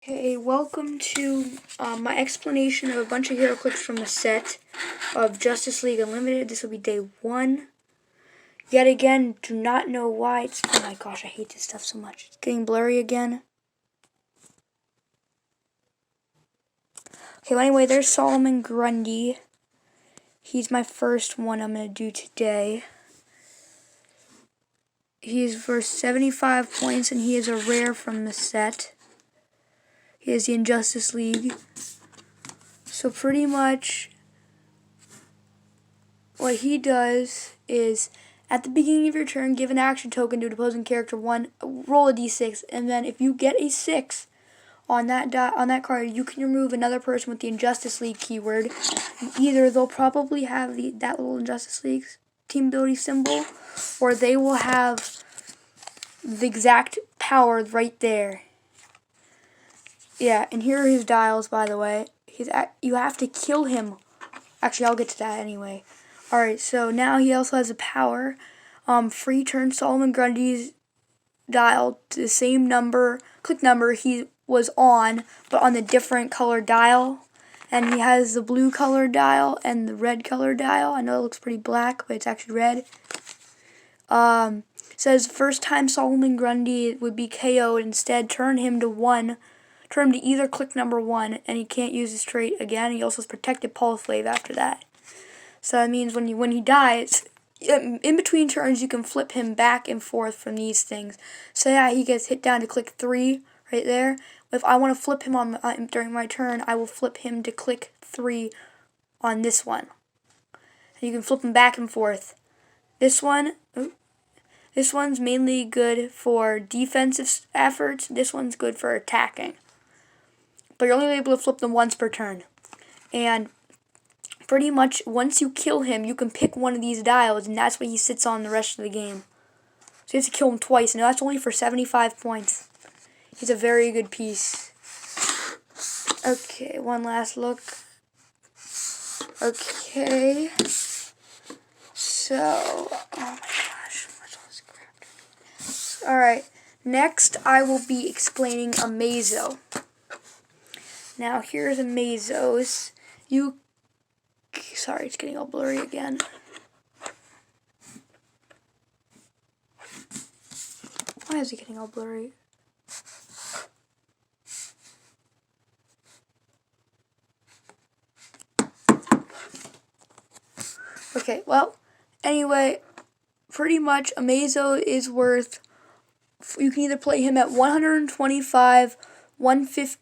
Hey, welcome to my explanation of a bunch of HeroClix from the set of Justice League Unlimited. This will be day 1. Yet again, do not know why it's... Oh my gosh, I hate this stuff so much. It's getting blurry again. Okay, well anyway, there's Solomon Grundy. He's my first one I'm going to do today. He's for 75 points and he is a rare from the set. He is the Injustice League. So pretty much what he does is, at the beginning of your turn, give an action token to an opposing character roll a d6, and then if you get a 6 on that card, you can remove another person with the Injustice League keyword. Either they'll probably have that little Injustice League team ability symbol, or they will have the exact power right there. Yeah, and here are his dials, by the way. You have to kill him. Actually, I'll get to that anyway. Alright, so now he also has a power. Free turn Solomon Grundy's dial to the same click number he was on, but on the different color dial. And he has the blue color dial and the red color dial. I know it looks pretty black, but it's actually red. Says first time Solomon Grundy would be KO'd, instead turn him to either click number 1, and he can't use his trait again. He also has protected pulse wave after that. So that means when he dies, in between turns, you can flip him back and forth from these things. Say he gets hit down to click 3 right there. If I want to flip him during my turn, I will flip him to click 3 on this one. And you can flip him back and forth. This one's mainly good for defensive efforts. This one's good for attacking. But you're only able to flip them once per turn. And pretty much once you kill him, you can pick one of these dials, and that's what he sits on the rest of the game. So you have to kill him twice, and that's only for 75 points. He's a very good piece. Okay, one last look. Okay. So, oh my gosh, what's all this crap? Alright, next I will be explaining Amazo. Now here's Amazo's. Sorry, it's getting all blurry again. Why is it getting all blurry? Okay, well, anyway, pretty much Amazo is worth, you can either play him at 125, 100,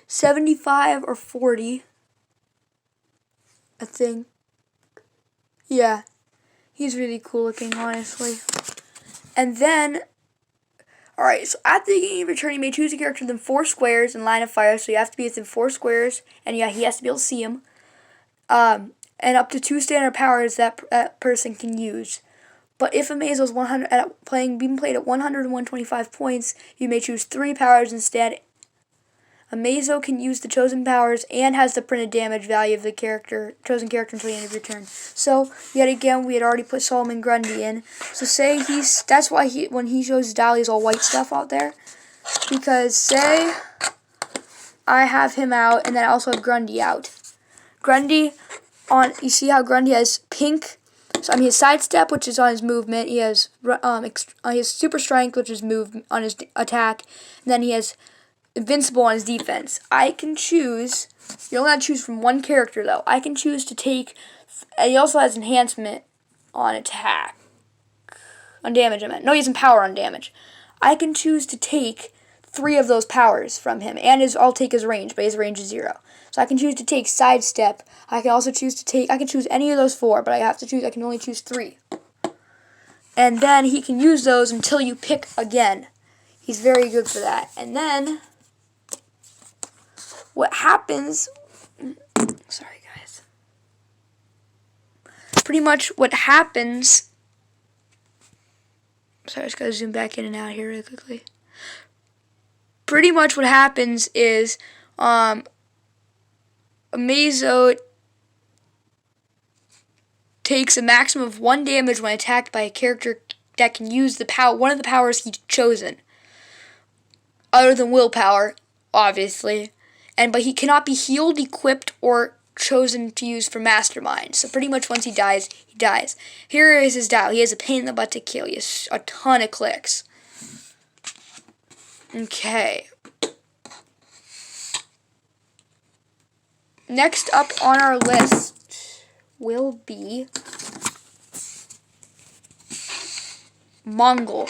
75, or 40. I think. Yeah. He's really cool looking, honestly. And then, alright, so at the beginning of your turn, you may choose a character within 4 squares in line of fire, so you have to be within 4 squares, and yeah, he has to be able to see him. And up to 2 standard powers that person can use. But if Amazo is being played at 100 and 125 points, you may choose 3 powers instead. Amazo can use the chosen powers and has the printed damage value of the chosen character until the end of your turn. So, yet again, we had already put Solomon Grundy in. So say that's why when he shows his dial, he's all white stuff out there. Because say I have him out, and then I also have Grundy out. Grundy, you see how Grundy has pink? So he has sidestep, which is on his movement. He has super strength, which is on his attack. And then he has invincible on his defense. I can choose. You're only allowed to choose from one character, though. I can choose to take. And he also has enhancement on attack. On damage, I meant. No, he has some power on damage. I can choose to take 3 of those powers from him, and I'll take his range, but his range is 0. So I can choose to take sidestep. I can also choose to take. I can choose any of those 4, but I can only choose 3. And then he can use those until you pick again. He's very good for that. And then what happens? Sorry, guys. Pretty much what happens. Sorry, I just gotta zoom back in and out here really quickly. Pretty much what happens is Amazo takes a maximum of 1 damage when attacked by a character that can use one of the powers he's chosen. other than willpower, obviously. But he cannot be healed, equipped, or chosen to use for mastermind. So pretty much once he dies, he dies. Here is his dial. He has a pain in the butt to kill. He has a ton of clicks. Okay. Next up on our list will be Mongol.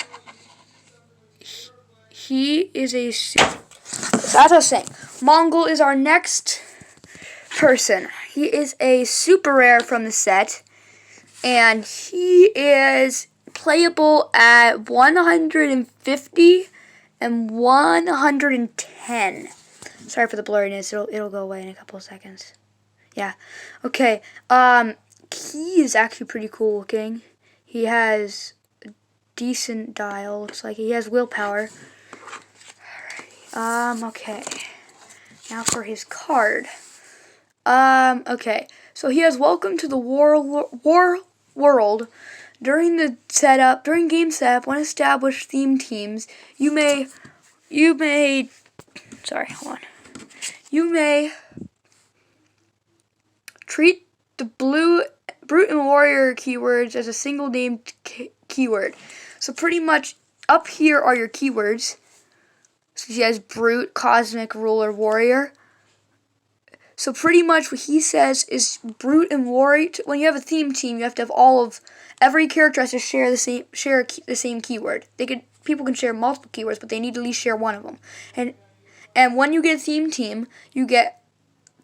He is a... So as I was saying, Mongol is our next person. He is a super rare from the set, and he is playable at 150 and 110. Sorry for the blurriness. It'll go away in a couple of seconds. Yeah. Okay. He is actually pretty cool looking. He has a decent dial. Looks like he has willpower. Alrighty. Okay. Now for his card. Okay. So he has welcome to the war world. During game setup, when established theme teams, you may treat the brute and warrior keywords as a single named keyword. So pretty much up here are your keywords. So he has brute, cosmic, ruler, warrior. So pretty much what he says is brute and warrior. When you have a theme team, you have to have every character has to share the same keyword. People can share multiple keywords, but they need to at least share one of them. And when you get a theme team, you get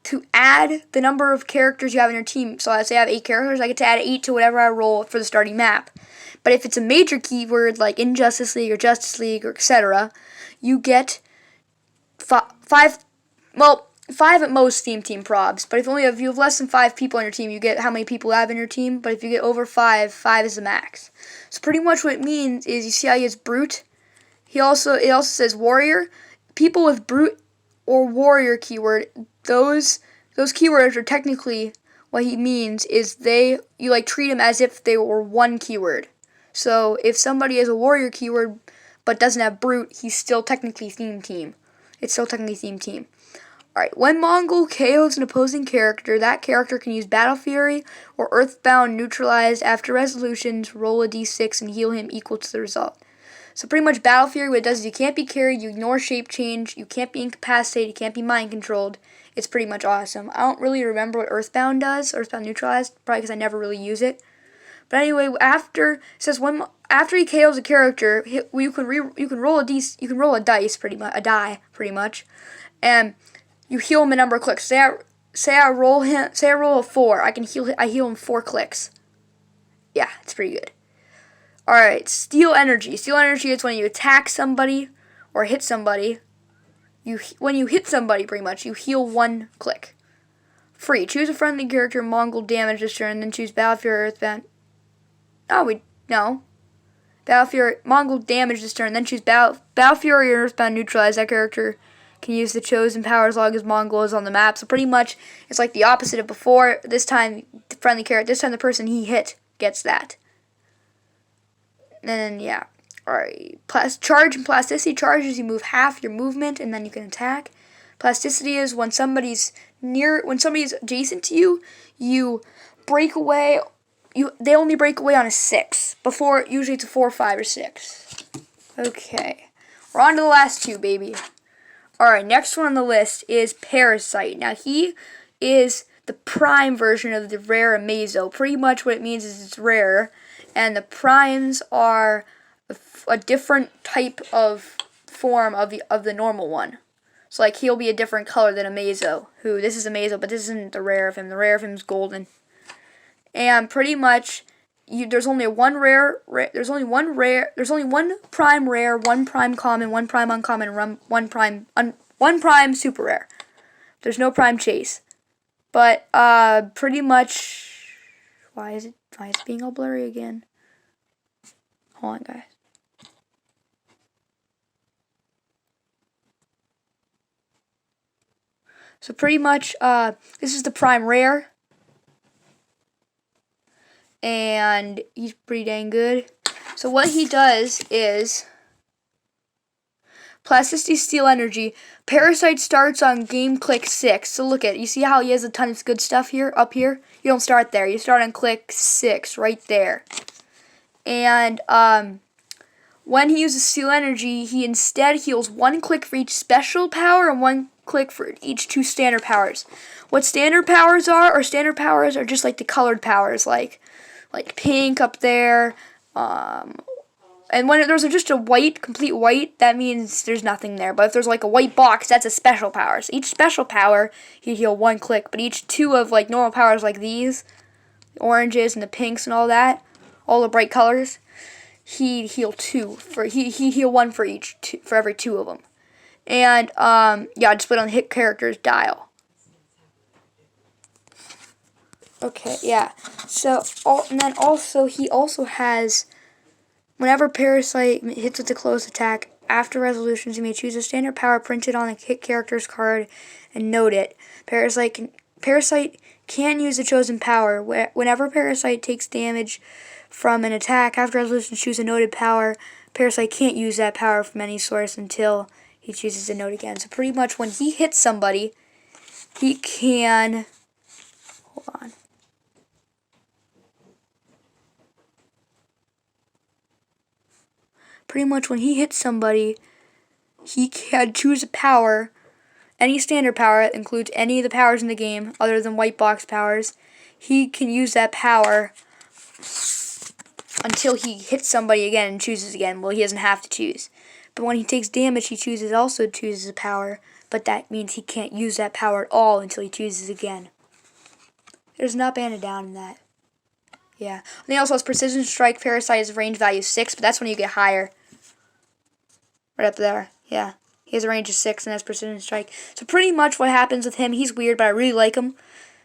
to add the number of characters you have in your team. So let's say I have 8 characters, I get to add 8 to whatever I roll for the starting map. But if it's a major keyword like Injustice League or Justice League or etc., you get 5 at most theme team probs. But if you have less than 5 people on your team, you get how many people you have in your team. But if you get over 5 is the max. So pretty much what it means is, you see how he has brute? It also says warrior. People with brute or warrior keyword, those keywords are technically, what he means is you treat them as if they were one keyword. So if somebody has a warrior keyword but doesn't have brute, he's still technically theme team. It's still technically theme team. Alright, when Mongol KOs an opposing character, that character can use Battle Fury or Earthbound Neutralized. After resolutions, roll a d6 and heal him equal to the result. So pretty much Battle Fury, what it does is you can't be carried, you ignore shape change, you can't be incapacitated, you can't be mind controlled. It's pretty much awesome. I don't really remember what Earthbound does, Earthbound Neutralized, probably because I never really use it. But anyway, after he KOs a character, you can roll a die pretty much, and you heal him a number of clicks. Say I roll a 4, I heal him 4 clicks. Yeah, it's pretty good. Alright, Steal Energy. Steal Energy is when you attack somebody or hit somebody. When you hit somebody, pretty much, you heal 1 click. Free. Choose a friendly character, Mongol damage this turn, then choose Battle Fury, Earthbound. No. Battle Fury, Mongol damage this turn, then choose Battle Fury or Earthbound Neutralize. That character can use the chosen power as long as Mongol is on the map. So pretty much, it's like the opposite of before. This time, the friendly character, this time the person he hit gets that. And then, yeah. Alright. Charge and Plasticity. Charges, you move half your movement, and then you can attack. Plasticity is when somebody's adjacent to you, you break away. They only break away on a 6. Before, usually it's a 4, 5, or 6. Okay. We're on to the last 2, baby. Alright, next one on the list is Parasite. Now, he is the prime version of the rare Amazo. Pretty much what it means is it's rare, and the primes are a different type of form of the normal one. So, like, he'll be a different color than Amazo. This is Amazo, but this isn't the rare of him. The rare of him is golden. And pretty much, there's only one prime rare, 1 prime common, 1 prime uncommon, and 1 prime super rare. There's no prime chase. But pretty much, why is it being all blurry again? Hold on, guys. So pretty much, this is the prime rare. And he's pretty dang good. So what he does is, Plasticity, Steel Energy. Parasite starts on HeroClix 6. So look at it. You see how he has a ton of good stuff here, up here? You don't start there. You start on click 6, right there. And when he uses Steel Energy, he instead heals 1 click for each special power and 1 click for each 2 standard powers. What standard powers are just like the colored powers, like pink up there. And when there's just a white, complete white, that means there's nothing there. But if there's like a white box, that's a special power. So each special power, he'd heal 1 click. But each 2 of like normal powers like these, the oranges and the pinks and all that, all the bright colors, he'd heal 2 for he heal 1 for each for every 2 of them. And yeah, just put on the hit character's dial. Okay, yeah. So and then also he also has, whenever Parasite hits with a close attack, after resolutions, you may choose a standard power printed on the hit character's card and note it. Parasite can use the chosen power. Whenever Parasite takes damage from an attack, after resolutions, choose a noted power. Parasite can't use that power from any source until he chooses to note again. So pretty much when he hits somebody, he can... Hold on. Pretty much when he hits somebody, he can choose a power, any standard power that includes any of the powers in the game other than white box powers. He can use that power until he hits somebody again and chooses again. Well, he doesn't have to choose. But when he takes damage, he also chooses a power, but that means he can't use that power at all until he chooses again. There's not banded down in that. Yeah. And he also has Precision Strike. Parasite is range value 6, but that's when you get higher. Right up there. Yeah. He has a range of 6 and has Precision Strike. So pretty much what happens with him, he's weird, but I really like him.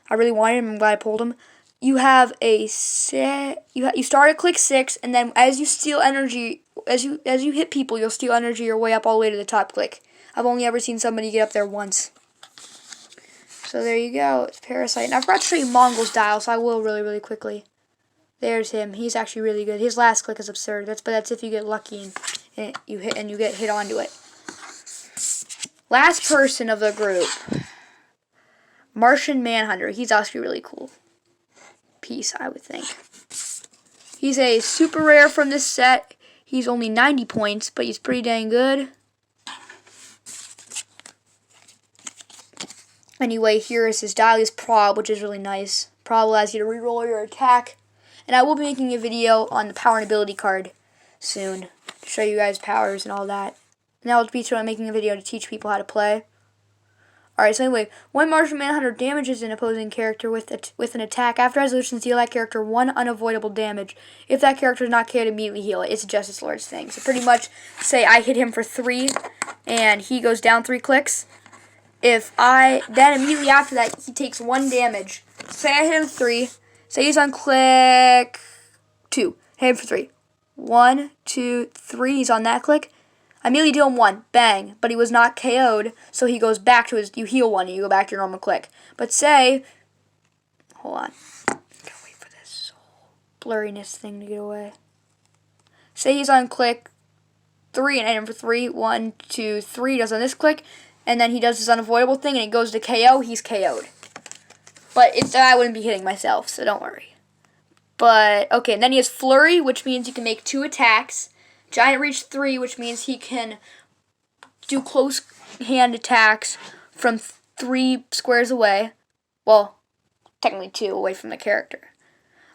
I really wanted him. I'm glad I pulled him. You have a you start at click 6, and then as you steal energy, as you hit people, you'll steal energy your way up all the way to the top click. I've only ever seen somebody get up there once. So there you go. It's Parasite. And I forgot to show you Mongol's dial, so I will really quickly. There's him. He's actually really good. His last click is absurd. But that's if you get lucky and you get hit onto it. Last person of the group, Martian Manhunter. He's actually really cool piece, I would think. He's a super rare from this set. He's only 90 points, but he's pretty dang good. Anyway, here is his dial. His prob, which is really nice. Prob allows you to reroll your attack. And I will be making a video on the power and ability card soon to show you guys powers and all that. And I'll be making a video to teach people how to play. Alright, so anyway, when Martian Manhunter damages an opposing character with an attack, after resolutions, deal that character 1 unavoidable damage. If that character is not KO'd, immediately heal it. It's a Justice Lord's thing. So pretty much, say I hit him for 3, and he goes down 3 clicks. Then immediately after that, he takes 1 damage. Say I hit him 3. Say he's on click 2. Hit him for 3. 1, 2, 3. He's on that click. I immediately deal him 1. Bang. But he was not KO'd, so he goes back to you heal 1 and you go back to your normal click. But say, hold on. I gotta wait for this blurriness thing to get away. Say he's on click 3 and I hit him for 3. 1, 2, 3. He does on this click. And then he does his unavoidable thing and it goes to KO. He's KO'd. But I wouldn't be hitting myself, so don't worry. But, okay, and then he has Flurry, which means he can make 2 attacks. Giant Reach 3, which means he can do close hand attacks from 3 squares away. Well, technically 2 away from the character.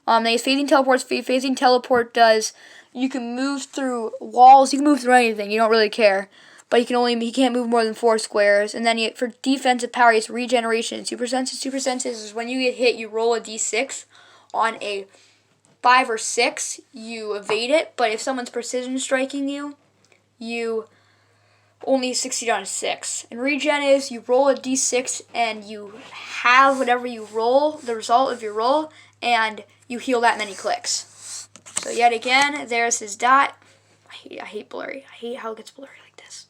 Then he has Phasing Teleports. Phasing Teleport does, you can move through walls, you can move through anything, you don't really care. But he can't move more than 4 squares. And then for defensive power, he has Regeneration. Super Senses. Super Senses is when you get hit, you roll a d6. On a 5 or 6, you evade it. But if someone's precision striking you, you only succeed on a 6. And Regen is you roll a d6 and you have whatever you roll, the result of your roll, and you heal that many clicks. So yet again, there's his dot. I hate blurry. I hate how it gets blurry like this.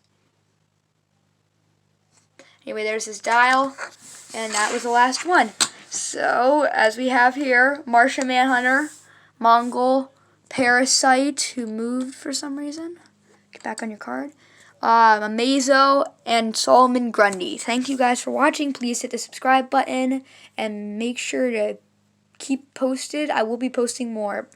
Anyway, there's his dial, and that was the last one. So, as we have here, Martian Manhunter, Mongol, Parasite, who moved for some reason. Get back on your card. Amazo, and Solomon Grundy. Thank you guys for watching. Please hit the subscribe button and make sure to keep posted. I will be posting more.